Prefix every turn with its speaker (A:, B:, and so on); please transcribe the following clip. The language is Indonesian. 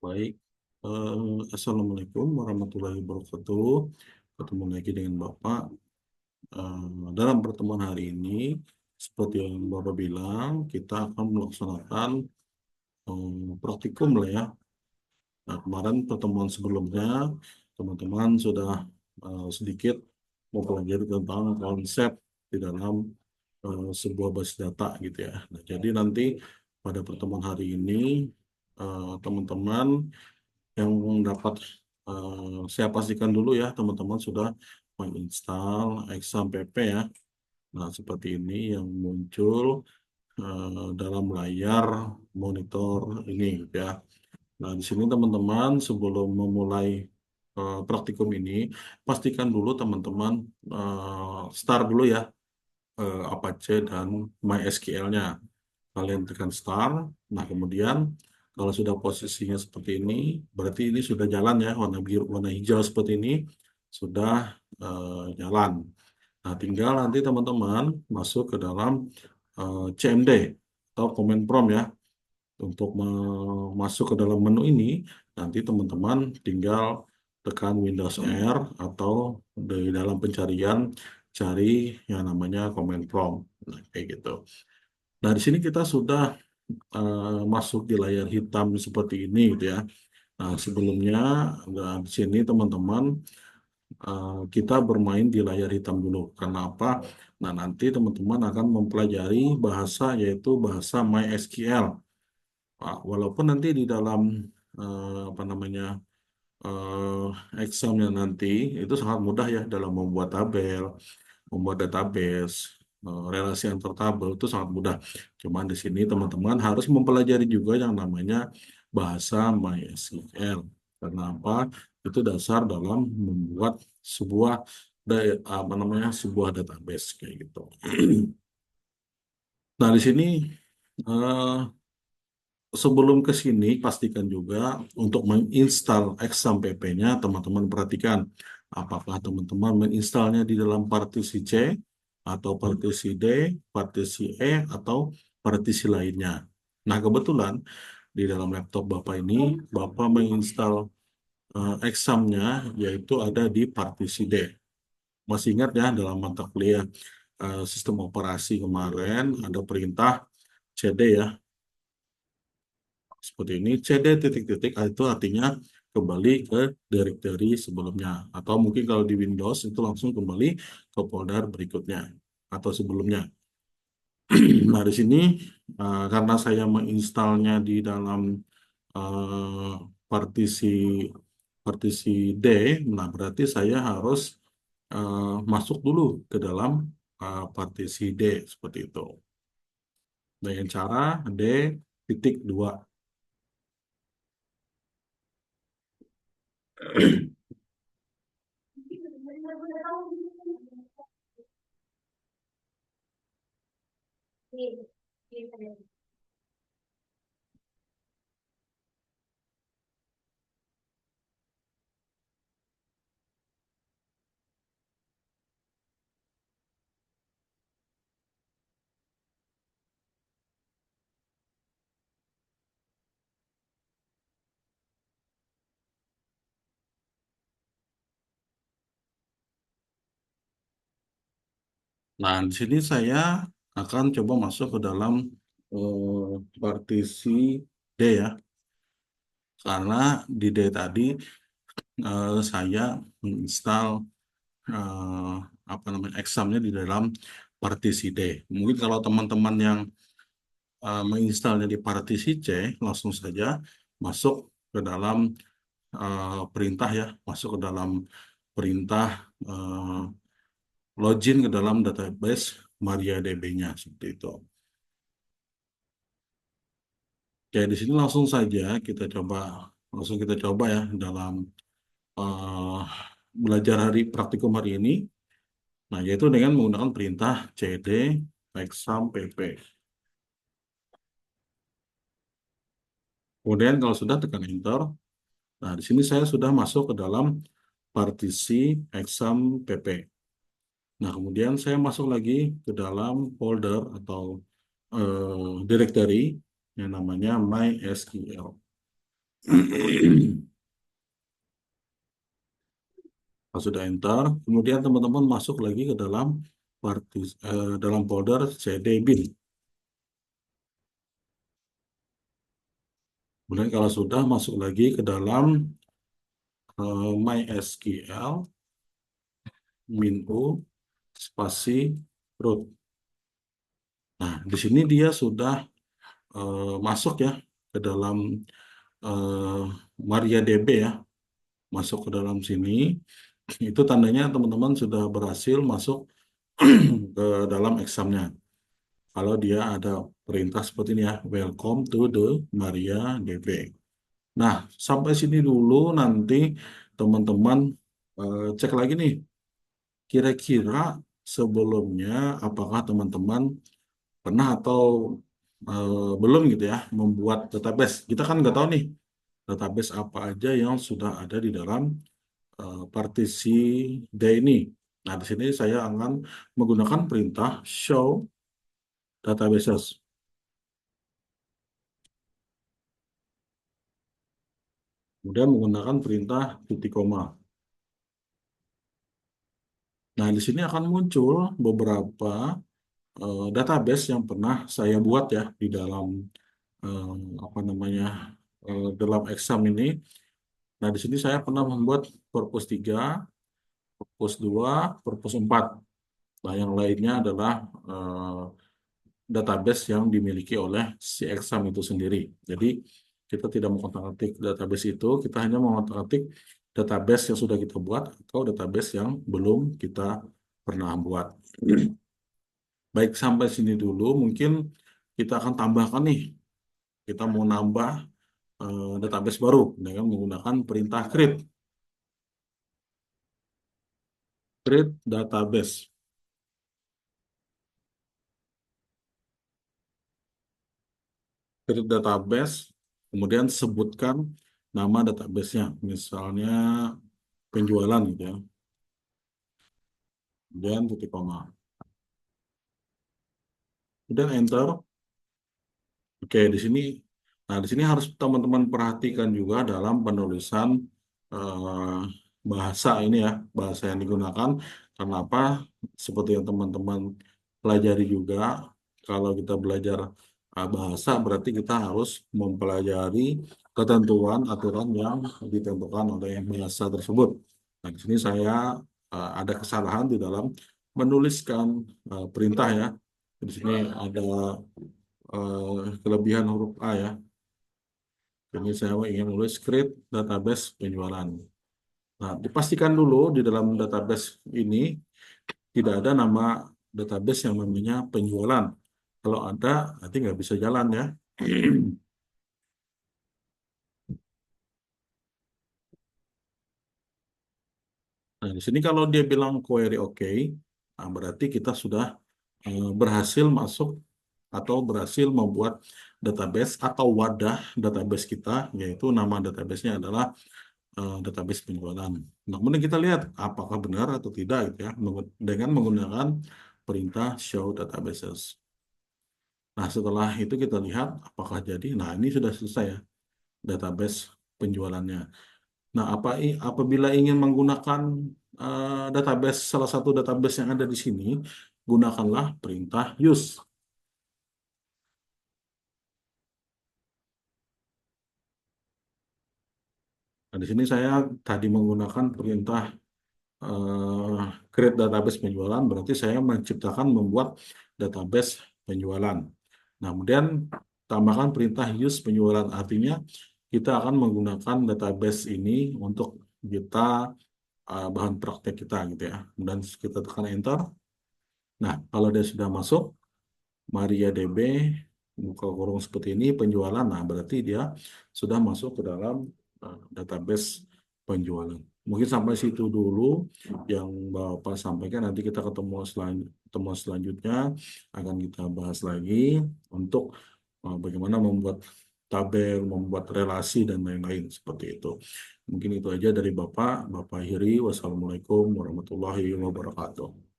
A: Baik, Assalamualaikum warahmatullahi wabarakatuh. Ketemu lagi dengan Bapak. Dalam pertemuan hari ini, seperti yang Bapak bilang, kita akan melaksanakan praktikum lah ya. Nah, kemarin pertemuan sebelumnya, teman-teman sudah sedikit mempelajari tentang konsep di dalam sebuah basis data gitu ya. Nah, jadi nanti pada pertemuan hari ini, teman-teman yang dapat saya pastikan dulu ya teman-teman sudah menginstal Exam PP ya. Nah, seperti ini yang muncul dalam layar monitor ini gitu ya. Nah, di sini teman-teman sebelum memulai praktikum ini, pastikan dulu teman-teman start dulu ya Apache dan MySQL-nya. Kalian tekan start. Nah, kemudian kalau sudah posisinya seperti ini, berarti ini sudah jalan ya, warna biru, warna hijau seperti ini sudah jalan. Nah, tinggal nanti teman-teman masuk ke dalam CMD atau command prompt ya. Untuk masuk ke dalam menu ini, nanti teman-teman tinggal tekan Windows R atau di dalam pencarian cari yang namanya command prompt. Nah, kayak gitu. Nah, di sini kita sudah masuk di layar hitam seperti ini gitu ya. Nah, sebelumnya di sini teman-teman kita bermain di layar hitam dulu. Kenapa? Nah, nanti teman-teman akan mempelajari bahasa yaitu bahasa MySQL. Walaupun nanti di dalam apa namanya examnya nanti itu sangat mudah ya dalam membuat tabel, membuat database, relasi antar tabel itu sangat mudah. Cuman di sini teman-teman harus mempelajari juga yang namanya bahasa MySQL. Karena apa? Itu dasar dalam membuat sebuah apa namanya sebuah database kayak gitu. Nah, di sini eh, sebelum ke sini pastikan juga untuk menginstal Exam PP-nya teman-teman perhatikan apakah teman-teman menginstalnya di dalam partisi C atau partisi D, partisi E atau partisi lainnya. Nah, kebetulan di dalam laptop Bapak ini Bapak menginstal examnya yaitu ada di partisi D. Masih ingat ya dalam mata kuliah sistem operasi kemarin ada perintah CD ya. Seperti ini, CD titik-titik itu artinya kembali ke directory sebelumnya. Atau mungkin kalau di Windows itu langsung kembali ke folder berikutnya atau sebelumnya. Nah, di sini karena saya menginstalnya di dalam eh, partisi partisi D, nah berarti saya harus masuk dulu ke dalam partisi D seperti itu. Dengan cara D titik 2. Nah, di sini saya akan coba masuk ke dalam partisi D ya, karena di D tadi saya menginstal eh, apa namanya examnya di dalam partisi D. Mungkin kalau teman-teman yang menginstalnya di partisi C, langsung saja masuk ke dalam perintah ya, masuk ke dalam perintah login ke dalam database MariaDB-nya seperti itu. Oke, di sini langsung kita coba ya dalam eh, belajar praktikum hari ini. Nah, yaitu dengan menggunakan perintah cd exam pp. Kemudian kalau sudah tekan enter. Nah, di sini saya sudah masuk ke dalam partisi exam pp. Nah, kemudian saya masuk lagi ke dalam folder atau directory yang namanya MySQL. Kalau sudah enter, kemudian teman-teman masuk lagi ke dalam dalam folder CD bin. Kemudian kalau sudah masuk lagi ke dalam MySQL min-u spasi root. Nah, di sini dia sudah masuk ya ke dalam eh, MariaDB ya, masuk ke dalam sini. Itu tandanya teman-teman sudah berhasil masuk ke dalam examnya. Kalau dia ada perintah seperti ini ya, welcome to the MariaDB. Nah, sampai sini dulu nanti teman-teman cek lagi nih, kira-kira sebelumnya apakah teman-teman pernah atau belum gitu ya membuat database. Kita kan nggak tahu nih database apa aja yang sudah ada di dalam partisi D ini. Nah, di sini saya akan menggunakan perintah show databases. Kemudian menggunakan perintah titik koma. Nah, di sini akan muncul beberapa database yang pernah saya buat ya di dalam eh, apa namanya dalam exam ini. Nah, di sini saya pernah membuat Purpose 3, Purpose 2, Purpose 4. Nah, yang lainnya adalah database yang dimiliki oleh si exam itu sendiri. Jadi, kita tidak mengotak-atik database itu, kita hanya mengotak-atik database yang sudah kita buat atau database yang belum kita pernah buat. Baik, sampai sini dulu. Mungkin kita akan tambahkan nih. Kita mau nambah database baru dengan menggunakan perintah create. Create database. Create database, kemudian sebutkan nama database-nya. Misalnya penjualan gitu ya. Kemudian titik koma. Kemudian enter. Oke, di sini. Nah, di sini harus teman-teman perhatikan juga dalam penulisan eh, bahasa ini ya, bahasa yang digunakan. Karena apa? Seperti yang teman-teman pelajari juga, kalau kita belajar bahasa, berarti kita harus mempelajari ketentuan aturan yang ditentukan oleh bahasa tersebut. Nah, di sini saya ada kesalahan di dalam menuliskan perintah ya. Di sini ada kelebihan huruf A ya. Jadi saya ingin menulis create database penjualan. Nah, dipastikan dulu di dalam database ini tidak ada nama database yang namanya penjualan. Kalau ada, nanti nggak bisa jalan ya. Nah, di sini kalau dia bilang query oke, nah berarti kita sudah berhasil masuk atau berhasil membuat database atau wadah database kita, yaitu nama databasenya adalah database penjualan. Nah, kemudian kita lihat apakah benar atau tidak gitu ya dengan menggunakan perintah show databases. Nah, setelah itu kita lihat apakah jadi. Nah, ini sudah selesai ya database penjualannya. Nah, apabila ingin menggunakan database salah satu database yang ada di sini, gunakanlah perintah use. Nah, di sini saya tadi menggunakan perintah eh, create database penjualan, berarti saya menciptakan membuat database penjualan. Nah, kemudian tambahkan perintah use penjualan, artinya kita akan menggunakan database ini untuk kita bahan praktek kita gitu ya. Kemudian kita tekan enter. Nah, kalau dia sudah masuk, MariaDB buka kurung seperti ini penjualan, nah berarti dia sudah masuk ke dalam database penjualan. Mungkin sampai situ dulu yang Bapak sampaikan. Nanti kita ketemu ketemu selanjutnya akan kita bahas lagi untuk bagaimana membuat tabel, membuat relasi dan lain-lain seperti itu. Mungkin itu aja dari Bapak. Bapak akhiri. Wassalamualaikum warahmatullahi wabarakatuh.